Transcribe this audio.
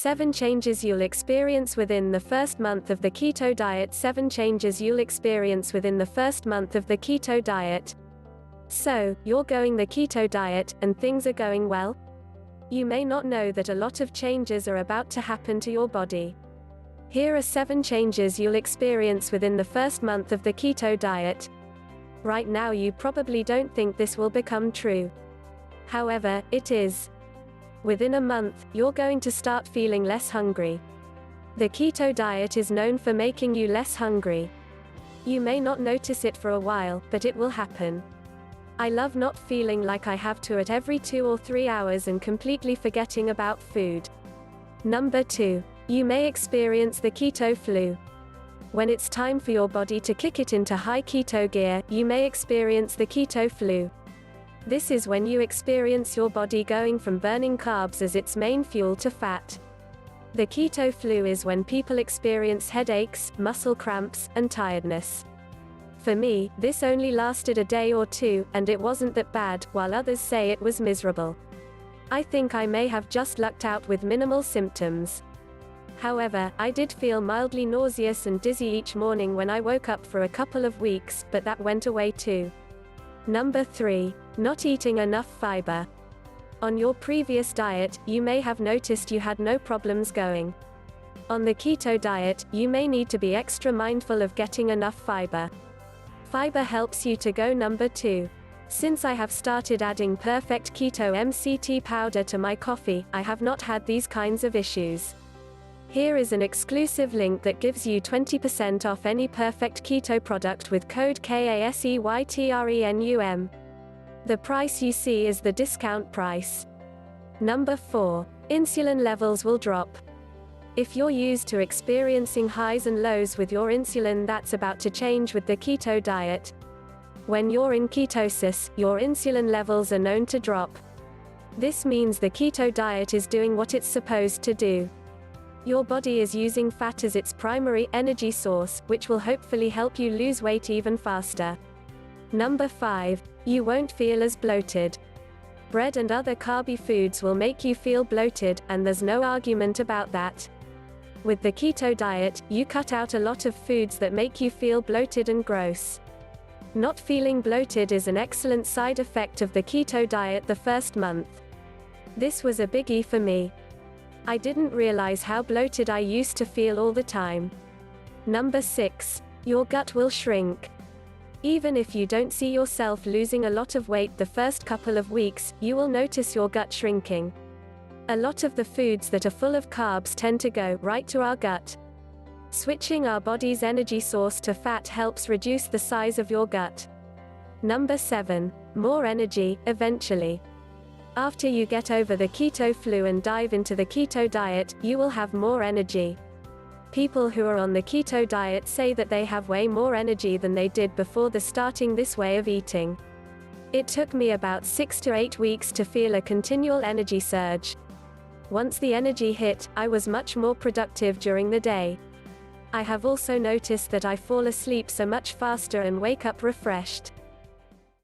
7 changes you'll experience within the first month of the keto diet. 7 changes you'll experience within the first month of the keto diet. So, you're going the keto diet, and things are going well? You may not know that a lot of changes are about to happen to your body. Here are 7 changes you'll experience within the first month of the keto diet. Right now you probably don't think this will become true. However, it is. Within a month, you're going to start feeling less hungry. The keto diet is known for making you less hungry. You may not notice it for a while, but it will happen. I love not feeling like I have to eat every 2 or 3 hours and completely forgetting about food. Number 2. You may experience the keto flu. When it's time for your body to kick it into high keto gear, you may experience the keto flu. This is when you experience your body going from burning carbs as its main fuel to fat. The keto flu is when people experience headaches, muscle cramps, and tiredness. For me, this only lasted a day or 2, and it wasn't that bad, while others say it was miserable. I think I may have just lucked out with minimal symptoms. However, I did feel mildly nauseous and dizzy each morning when I woke up for a couple of weeks, but that went away too. Number 3. Not eating enough fiber. On your previous diet, you may have noticed you had no problems going. On the keto diet, you may need to be extra mindful of getting enough fiber. Fiber helps you to go. Number 2. Since I have started adding Perfect Keto MCT powder to my coffee, I have not had these kinds of issues. Here is an exclusive link that gives you 20% off any Perfect Keto product with code KASEYTRENUM. The price you see is the discount price. Number 4. Insulin levels will drop. If you're used to experiencing highs and lows with your insulin, that's about to change with the keto diet. When you're in ketosis, your insulin levels are known to drop. This means the keto diet is doing what it's supposed to do. Your body is using fat as its primary energy source, which will hopefully help you lose weight even faster. Number 5. You won't feel as bloated. Bread and other carby foods will make you feel bloated, and there's no argument about that. With the keto diet, you cut out a lot of foods that make you feel bloated and gross. Not feeling bloated is an excellent side effect of the keto diet the first month. This was a biggie for me. I didn't realize how bloated I used to feel all the time. Number 6. Your gut will shrink. Even if you don't see yourself losing a lot of weight the first couple of weeks, you will notice your gut shrinking. A lot of the foods that are full of carbs tend to go right to our gut. Switching our body's energy source to fat helps reduce the size of your gut. Number 7. More energy, eventually. After you get over the keto flu and dive into the keto diet, you will have more energy. People who are on the keto diet say that they have way more energy than they did before starting this way of eating. It took me about 6 to 8 weeks to feel a continual energy surge. Once the energy hit, I was much more productive during the day. I have also noticed that I fall asleep so much faster and wake up refreshed.